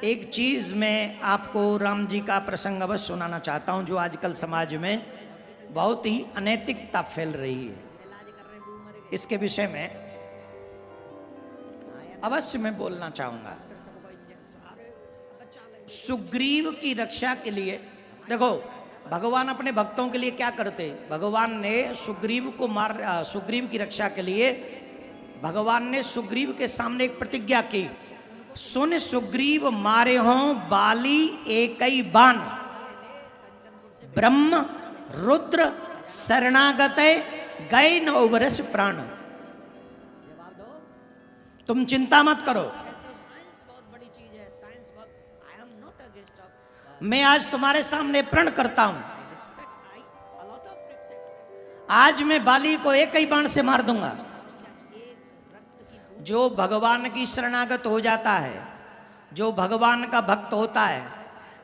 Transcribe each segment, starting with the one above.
एक चीज मैं आपको राम जी का प्रसंग अवश्य सुनाना चाहता हूं, जो आजकल समाज में बहुत ही अनैतिकता फैल रही है। इसके विषय में अवश्य मैं बोलना चाहूंगा। सुग्रीव की रक्षा के लिए देखो, भगवान अपने भक्तों के लिए क्या करते। भगवान ने सुग्रीव की रक्षा के लिए भगवान ने सुग्रीव के सामने एक प्रतिज्ञा की। सुन सुग्रीव मारे हों बाली एक ही बाण, ब्रह्म रुद्र शरणागते गए न उबरस प्राण। तुम चिंता मत करो, मैं आज तुम्हारे सामने प्रण करता हूं। आज मैं बाली को एक ही बाण से मार दूंगा। जो भगवान की शरणागत हो जाता है, जो भगवान का भक्त होता है,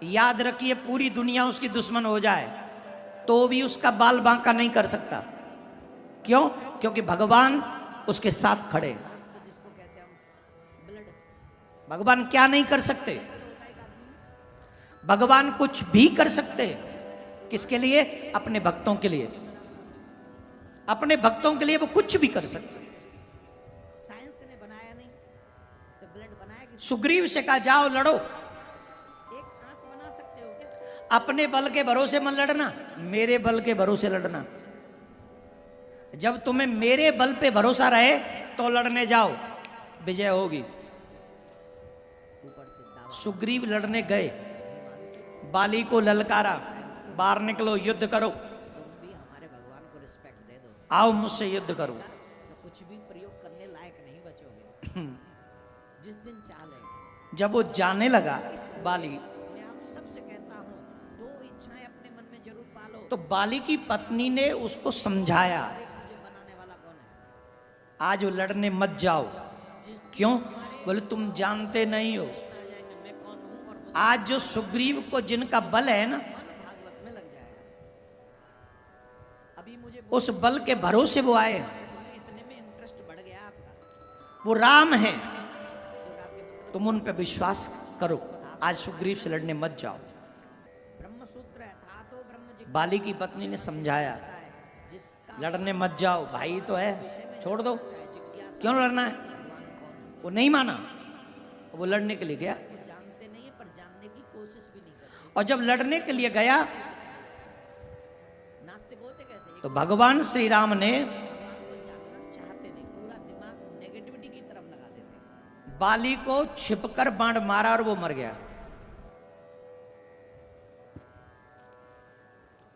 याद रखिए पूरी दुनिया उसकी दुश्मन हो जाए तो भी उसका बाल बांका नहीं कर सकता। क्यों? क्योंकि भगवान उसके साथ खड़े। भगवान क्या नहीं कर सकते? भगवान कुछ भी कर सकते। किसके लिए? अपने भक्तों के लिए। अपने भक्तों के लिए वो कुछ भी कर सकते। सुग्रीव से कहा जाओ लड़ो। अपने बल के भरोसे मत लड़ना, मेरे बल के भरोसे लड़ना। जब तुम्हें मेरे बल पे भरोसा रहे तो लड़ने जाओ, विजय होगी। सुग्रीव लड़ने गए, बाली को ललकारा, बाहर निकलो युद्ध करो, आओ मुझसे युद्ध करो। कुछ भी प्रयोग करने लायक नहीं बचोगे। जिस दिन चाले। जब वो जाने लगा बाली, मैं आप सबसे कहता हूं दो इच्छाएं अपने मन में जरूर पालो। तो बाली की पत्नी ने उसको समझाया, बनाने वाला कौन है? आज वो लड़ने मत जाओ। क्यों? बोले तुम जानते नहीं हो, आज जो सुग्रीव को जिनका बल है ना, उस बल के भरोसे वो आए। इतने में इंटरेस्ट बढ़ गया आपका। वो राम है, तुम उन पे विश्वास करो। आज सुग्रीव से लड़ने मत जाओ। ब्रह्मसूत्र था तो ब्रह्म। बाली की पत्नी ने समझाया, लड़ने मत जाओ, भाई तो है, छोड़ दो, क्यों लड़ना है? वो नहीं माना, वो लड़ने के लिए गया। जानते नहीं है पर जानने की कोशिश भी नहीं करते। और जब लड़ने के लिए गया तो भगवान श्री राम ने बाली को छिपकर बाण मारा और वो मर गया।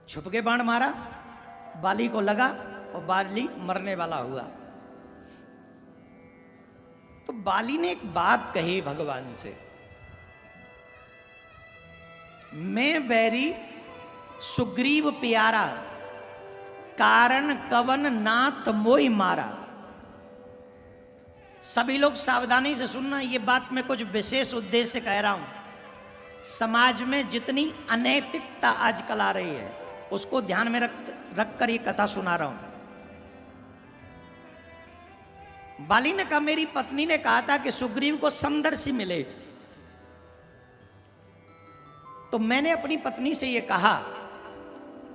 छुप के बाण मारा, बाली को लगा और बाली मरने वाला हुआ। तो बाली ने एक बात कही भगवान से, मैं बैरी सुग्रीव प्यारा, कारण कवन नाथ मोई मारा। सभी लोग सावधानी से सुनना, ये बात मैं कुछ विशेष उद्देश्य से कह रहा हूं। समाज में जितनी अनैतिकता आजकल आ रही है उसको ध्यान में रख कर ये कथा सुना रहा हूं। बाली ने कहा, मेरी पत्नी ने कहा था कि सुग्रीव को समदर्शी मिले, तो मैंने अपनी पत्नी से ये कहा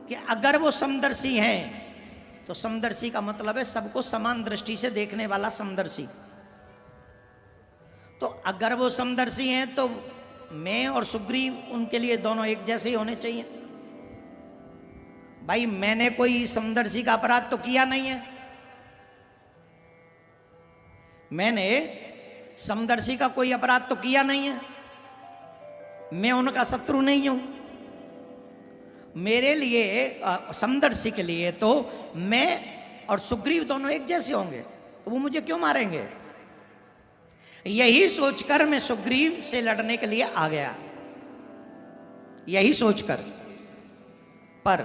कि अगर वो समदर्शी हैं तो समदर्शी का मतलब है सबको समान दृष्टि से देखने वाला समदर्शी। तो अगर वो समदर्शी हैं तो मैं और सुग्रीव उनके लिए दोनों एक जैसे ही होने चाहिए। भाई मैंने कोई समदर्शी का अपराध तो किया नहीं है, मैंने समदर्शी का कोई अपराध तो किया नहीं है, मैं उनका शत्रु नहीं हूं। मेरे लिए समदर्शी के लिए तो मैं और सुग्रीव दोनों एक जैसे होंगे, तो वो मुझे क्यों मारेंगे? यही सोचकर मैं सुग्रीव से लड़ने के लिए आ गया, यही सोचकर। पर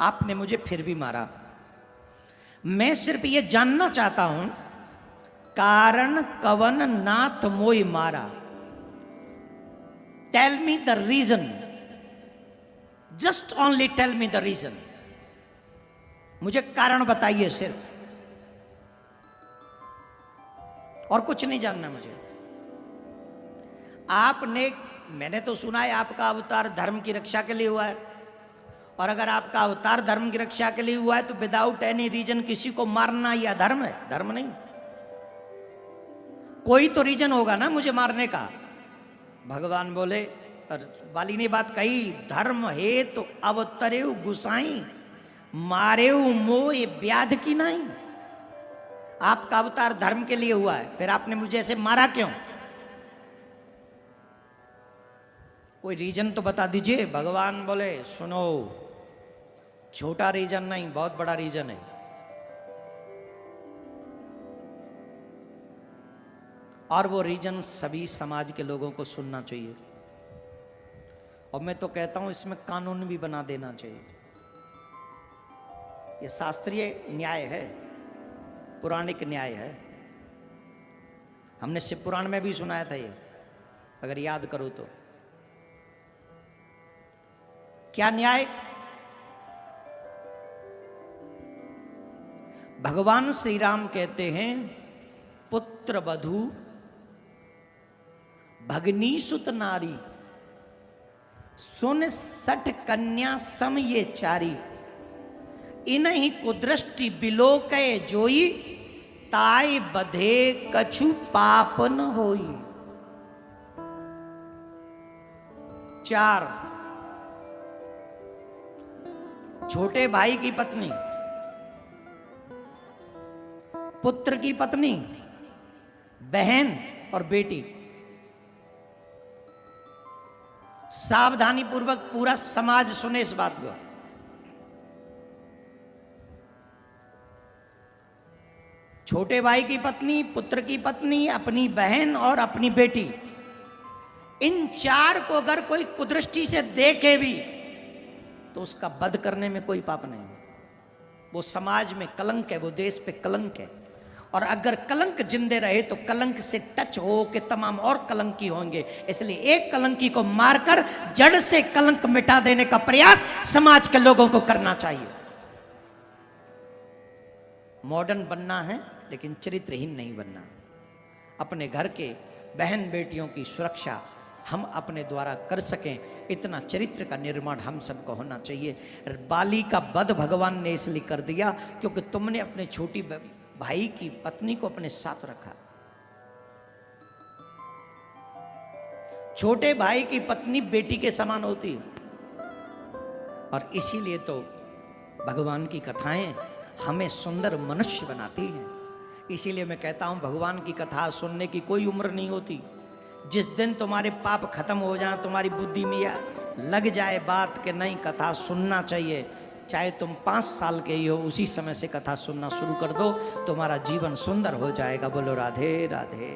आपने मुझे फिर भी मारा। मैं सिर्फ ये जानना चाहता हूं, कारण कवन नाथ मोई मारा। Tell me the reason, just only tell me the reason. मुझे कारण बताइए सिर्फ, और कुछ नहीं जानना मुझे। आपने, मैंने तो सुना है आपका अवतार धर्म की रक्षा के लिए हुआ है, और अगर आपका अवतार धर्म की रक्षा के लिए हुआ है तो विदाउट एनी रीजन किसी को मारना यह धर्म है? धर्म नहीं। कोई तो रीजन होगा ना मुझे मारने का। भगवान बोले, और वाली ने बात कही, धर्म है तो अवतरेव गुसाई, मारेव मोह व्याध की नहीं। आपका अवतार धर्म के लिए हुआ है, फिर आपने मुझे ऐसे मारा क्यों? कोई रीजन तो बता दीजिए। भगवान बोले, सुनो, छोटा रीजन नहीं, बहुत बड़ा रीजन है। और वो रीजन सभी समाज के लोगों को सुनना चाहिए, और मैं तो कहता हूं इसमें कानून भी बना देना चाहिए। ये शास्त्रीय न्याय है, पौराणिक न्याय है। हमने शिव पुराण में भी सुनाया था ये, अगर याद करो तो। क्या न्याय? भगवान श्री राम कहते हैं, पुत्र वधू भगनी सुत नारी, सुन सठ कन्या सम ये चारी, इन्हीं कुदृष्टि बिलोकय जोई, ताय बधे कछु पाप न होई। 4, छोटे भाई की पत्नी, पुत्र की पत्नी, बहन और बेटी, सावधानी पूर्वक पूरा समाज सुने इस बात को। छोटे भाई की पत्नी, पुत्र की पत्नी, अपनी बहन और अपनी बेटी, इन 4 को अगर कोई कुदृष्टि से देखे भी तो उसका वध करने में कोई पाप नहीं। वो समाज में कलंक है, वो देश पे कलंक है, और अगर कलंक जिंदे रहे तो कलंक से टच हो के तमाम और कलंकी होंगे। इसलिए एक कलंकी को मारकर जड़ से कलंक मिटा देने का प्रयास समाज के लोगों को करना चाहिए। मॉडर्न बनना है लेकिन चरित्रहीन नहीं बनना। अपने घर के बहन बेटियों की सुरक्षा हम अपने द्वारा कर सकें, इतना चरित्र का निर्माण हम सबको होना चाहिए। बाली का वध भगवान ने इसलिए कर दिया क्योंकि तुमने अपने छोटी भाई की पत्नी को अपने साथ रखा। छोटे भाई की पत्नी बेटी के समान होती, और इसीलिए तो भगवान की कथाएं हमें सुंदर मनुष्य बनाती हैं। इसीलिए मैं कहता हूं, भगवान की कथा सुनने की कोई उम्र नहीं होती। जिस दिन तुम्हारे पाप खत्म हो जाए, तुम्हारी बुद्धि में या लग जाए बात कि नहीं कथा सुनना चाहिए, चाहे तुम 5 साल के ही हो, उसी समय से कथा सुनना शुरू कर दो, तुम्हारा जीवन सुंदर हो जाएगा। बोलो राधे राधे।